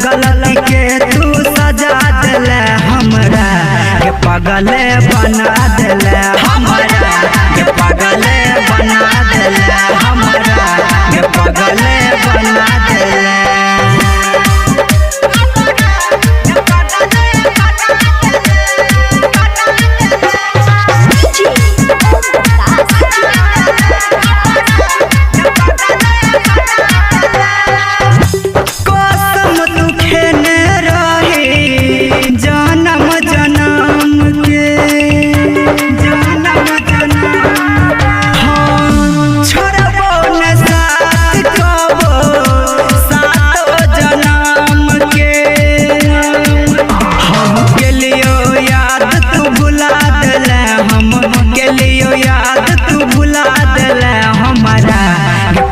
गलती के तू सजा दिले हमरा के पगले बना दिले हमरा के पगले बना दिले हमरा के पगले बना दिले।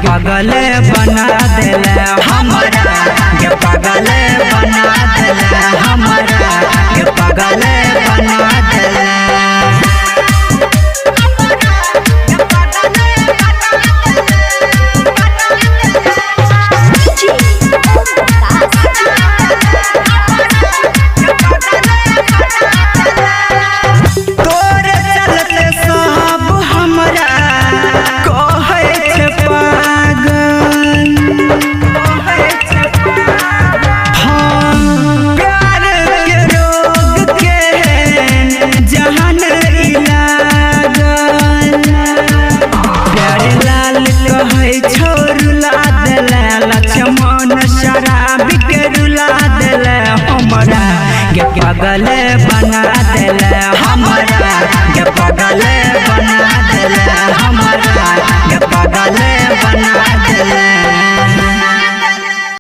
पगले बना दिले हमरा के पगले बना दिले हमरा के पगले बना दिले। पगले बना दिले हमरा के पगले बना दिले हमरा के पगले बना दिले।